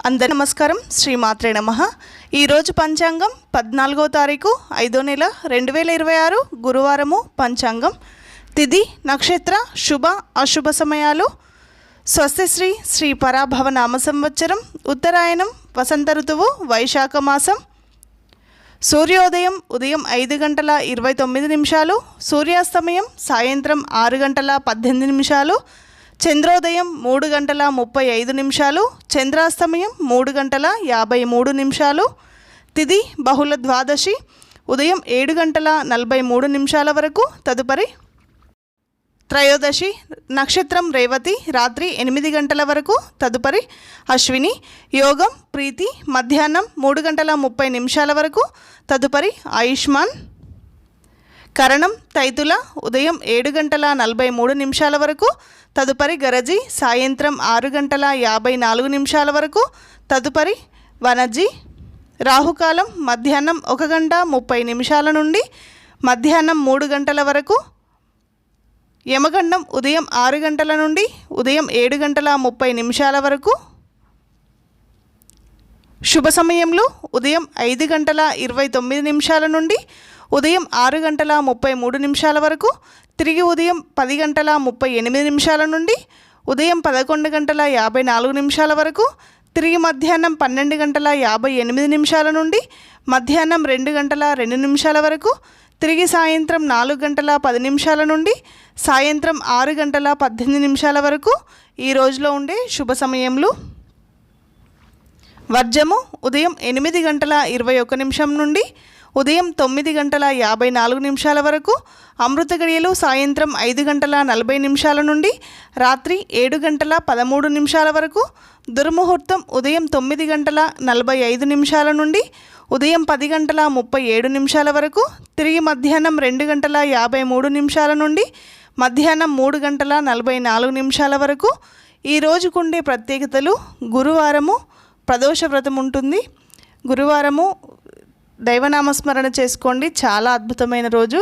అందరి నమస్కారం. శ్రీమాత్రే నమః. ఈరోజు పంచాంగం 14వ తారీఖు 5వ నెల 2026 గురువారము. పంచాంగం తిథి నక్షత్ర శుభ అశుభ సమయాలు. స్వస్తిశ్రీ శ్రీ పరాభవ నామ సంవత్సరం ఉత్తరాయణం వసంత ఋతువు వైశాఖ మాసం. సూర్యోదయం ఉదయం 5 గంటల 29 నిమిషాలు, సూర్యాస్తమయం సాయంత్రం 6 గంటల 18 నిమిషాలు, చంద్రోదయం 3 గంటల 35 నిమిషాలు, చంద్రాస్తమయం 3 గంటల 53 నిమిషాలు. తిథి బహుళ ద్వాదశి ఉదయం 7 గంటల 43 నిమిషాల వరకు, తదుపరి త్రయోదశి నక్షత్రం రేవతి రాత్రి 8 గంటల వరకు, తదుపరి అశ్విని. యోగం ప్రీతి మధ్యాహ్నం 3 గంటల 30 నిమిషాల వరకు, తదుపరి ఆయుష్మాన్. కరణం తైతుల ఉదయం 7 గంటల 43 నిమిషాల వరకు, తదుపరి గరజి సాయంత్రం 6 గంటల 54 నిమిషాల వరకు, తదుపరి వనజి. రాహుకాలం మధ్యాహ్నం 1 గంట 30 నిమిషాల నుండి మధ్యాహ్నం 3 గంటల వరకు. యమగండం ఉదయం 6 గంటల నుండి ఉదయం 7 గంటల 30 నిమిషాల వరకు. శుభ సమయంలో ఉదయం 5 గంటల 29 నిమిషాల నుండి ఉదయం 6 గంటల 33 నిమిషాల వరకు, తిరిగి ఉదయం 10 గంటల 38 నిమిషాల నుండి ఉదయం 11 గంటల 54 నిమిషాల వరకు, తిరిగి మధ్యాహ్నం 12 గంటల 58 నిమిషాల నుండి మధ్యాహ్నం 2 గంటల 2 నిమిషాల వరకు, తిరిగి సాయంత్రం 4 గంటల 10 నిమిషాల నుండి సాయంత్రం 6 గంటల 18 నిమిషాల వరకు ఈ రోజులో ఉండే శుభ సమయములు. వర్జము ఉదయం 8 గంటల 21 నిమిషం నుండి ఉదయం 9 గంటల 54 నిమిషాల వరకు. అమృత గడియలు సాయంత్రం 5 గంటల 40 నిమిషాల నుండి రాత్రి 7 గంటల 13 నిమిషాల వరకు. దుర్ముహూర్తం ఉదయం 9 గంటల 45 నిమిషాల నుండి ఉదయం 10 గంటల 37 నిమిషాల వరకు, తిరిగి మధ్యాహ్నం 2 గంటల 53 నిమిషాల నుండి మధ్యాహ్నం 3 గంటల 44 నిమిషాల వరకు. ఈ రోజుకుండే ప్రత్యేకతలు: గురువారము ప్రదోష వ్రతం ఉంటుంది. గురువారము దైవనామస్మరణ చేసుకోండి, చాలా అద్భుతమైన రోజు.